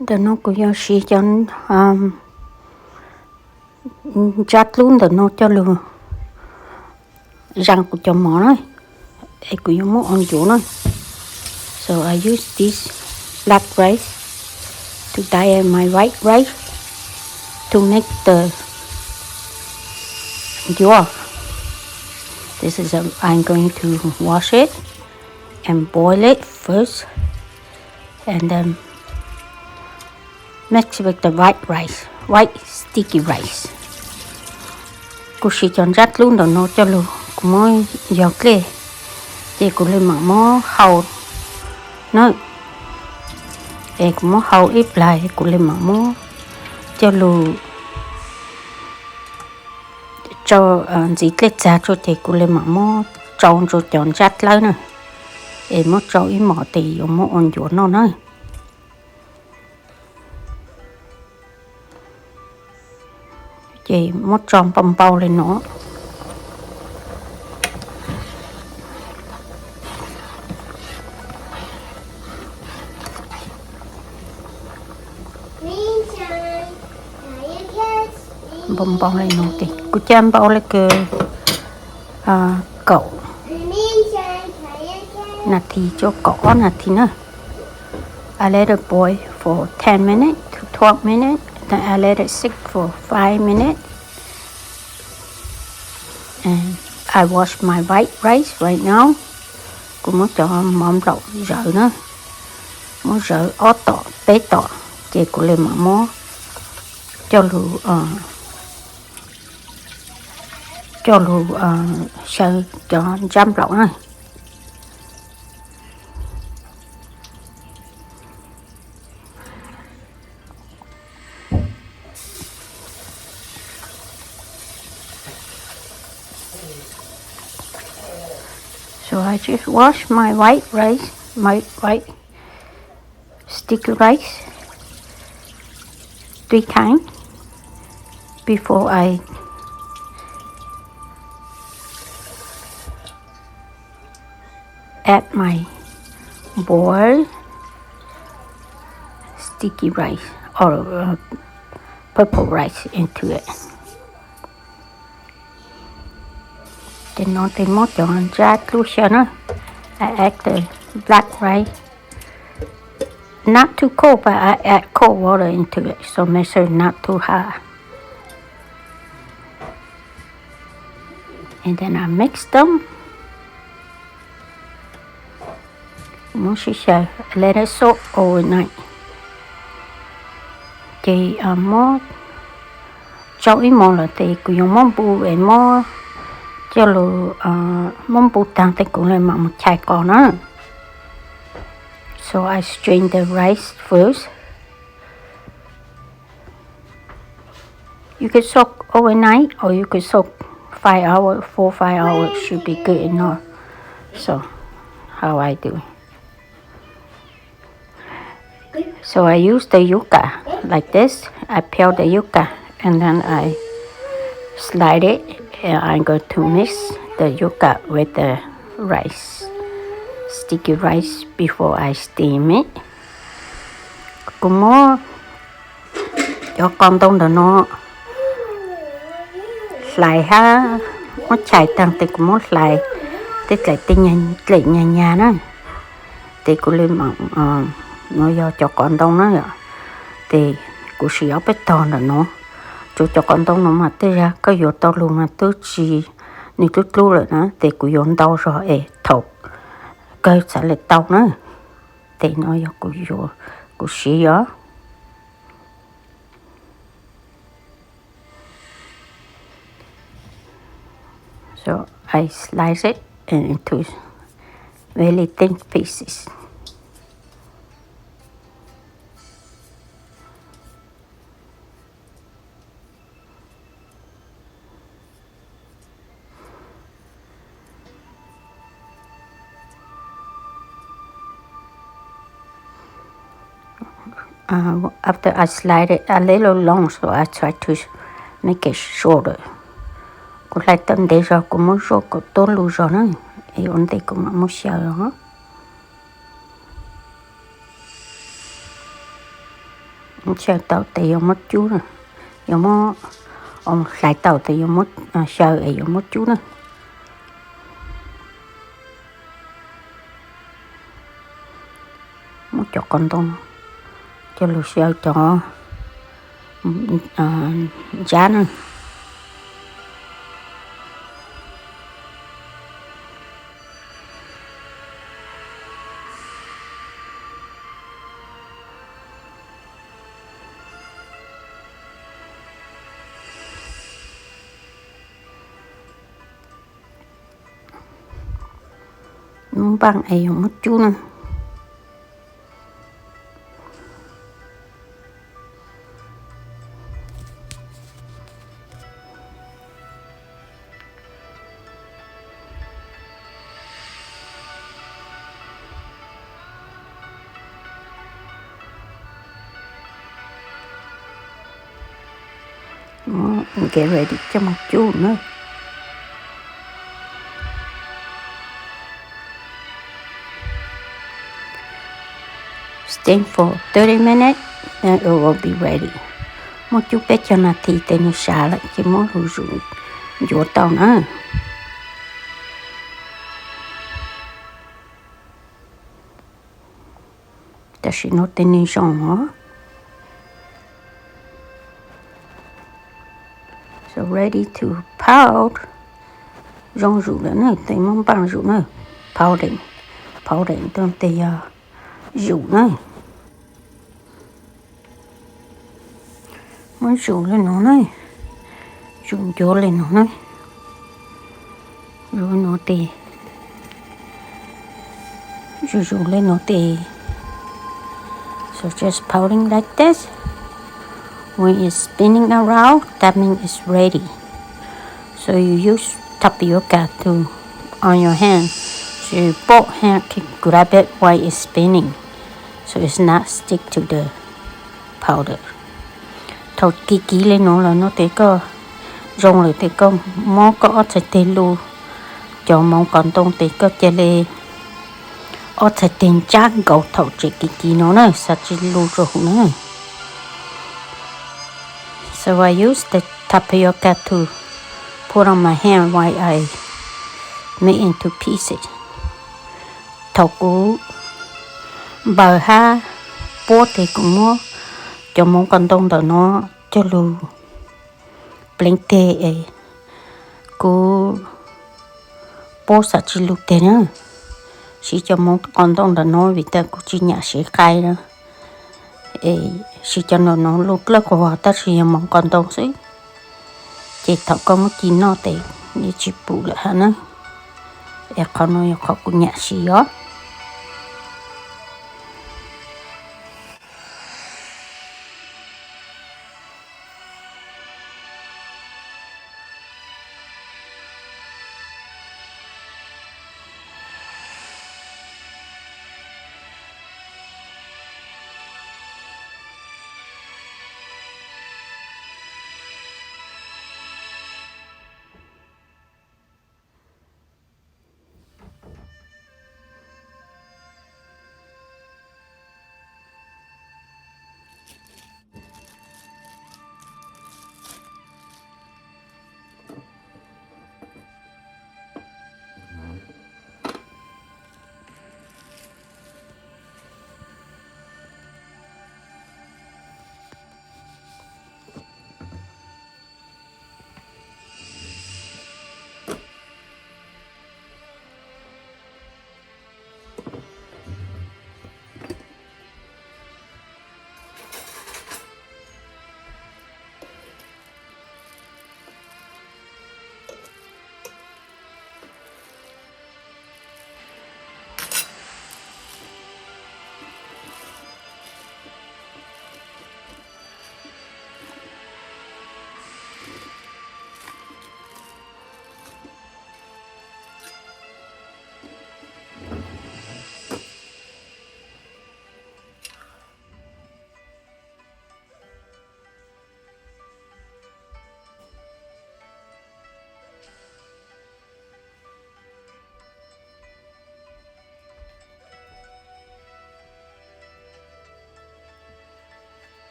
Để nó cũng do xí chân chát luôn để nó cho lừa răng của cho mỏ này ấy cũng giống món ăn chỗ này. So I use this black rice to dye my white rice to make the ncuav. This is I'm going to wash it and boil it first and then mix with the white sticky rice. Cô sẽ chọn rát luôn đó nó cho luôn cô mới giọt lên thì cô lên mà mó hầu nó để cô mó hầu ít lại cô lên mà mó cho luôn cho dít lết ra cho thì cô lên mà mó tròn rồi chọn rát lấy nè để mó tròn ít mỏ thì mó ăn chỗ nó nữa. Chị mốt tròn bông bao lên nó. Bông bao lên nó thì cô chăm bao lên cái cậu nà thì cho cỏ nà thì nữa. I let it boil for 10 minutes to 12 minutes. Then I let it sit for 5 minutes. And I wash my white rice right now. Cô muốn cho mỏm đậu rợ nữa. Muốn rợ ó tỏ, bé tỏ. Chị cô lên mà muốn cho lù sơ cho chăm lậu này. So I just wash my white rice, my white sticky rice 3 times before I add my boiled sticky rice or purple rice into it. Then nó thêm một chọn rát luôn nữa. I add the black rice. Not too cold, but I add cold water into it, so make sure not too hot. And then I mix them. Let it soak overnight. Thì mó cho ít món là thì cũng dùng món bù và món cho lù món bù tăng thì cũng là một chai cỏ nữa. So I strain the rice first. You could soak overnight or you could soak 5 hours, 4-5 hours should be good enough. So how I do. So I use the yuca like this. I peel the yuca and then I slide it and I'm going to mix the yuca with the rice. Sticky rice before I steam it. Cũng muốn cho con tông đó nó lại ha nó chạy tăng thì cũng muốn lại tức là tinh nhà đó thì cũng lên mạng nó do cho con tông nó rồi thì cũng sử dụng bê tông là nó cho con tông nó mà tới ra cái vô tao luôn là tới gì nếu tôi lưu rồi đó thì cũng dùng tao rồi thọc cây sẽ là tao nữa thì nó do cũng sử dụng. So I slice it into really thin pieces. After I slide it a little long, so I try to make it shorter. Cô lại tâm để rồi cô muốn rồi cô tôn lưu rồi nữa. Thì ổn định cô muốn sợ đó. Sợ tàu thì dùng mất chú nè. Dùng mất ông lại tàu thì dùng mất sợ ấy dùng mất chú nè. Mất cho con tông cho lù sợ cho giá nè. Bằng ấy dùng mất chú nè. Get ready cho một chú nữa. Stay for 30 minutes and it will be ready. Một chút bé cho nó thì tên nó xả lại cái món rủ rủ dỗ tàu nữa. Ta sẽ nói tên nó xong hả? So ready to pout. Rong rủ nữa, tên món bằng rủ nữa. Pouting tên tì rủ nữa. Mới rủ lên nó này. Rủ dỗ lên nó này. Rồi nó tì. Rủ lên nó tì. So just pouting like this. When it's spinning around, that means it's ready. So you use tapioca on your hand. So both hands can grab it while it's spinning. So it's not stick to the powder. Thầu kỹ lên nó là nó thấy có rong lại thấy có mó có thể tê lu. Cho mong còn tông thấy có chê lê. Ở thể tên chắc gấu thầu chế kỹ nó này. Sao chỉ lu rồi nữa. So I use the tapioca to put on my hand while I make into pieces. Thầu cú bờ ha bố thì cũng mua cho mong con tông đó nó cho lù bánh tê ấy cú bố sợ chỉ lù tê nữa chỉ cho mong con tông đó nó vì ta cũng chỉ nhà sẽ khai đó ấy chỉ cho nó lúc lớp của họ ta chỉ mong con tông xí chỉ thọ con một chỉ nó tê như chỉ bù lại hả nữa ấy con nó họ cũng nhà xí đó.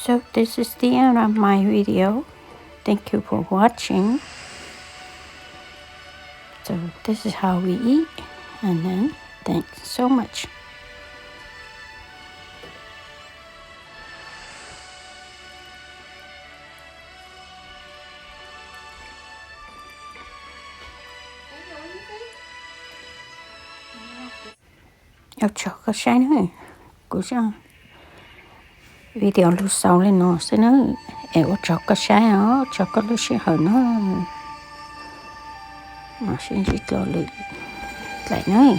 So this is the end of my video. Thank you for watching. So this is how we eat, and then thanks so much. Cho cái trái nữa của sao video lúc sau lên nó sẽ nữa em cho cái trái đó cho cái lúc sẽ hơn nó mà sẽ chỉ cho lại nữa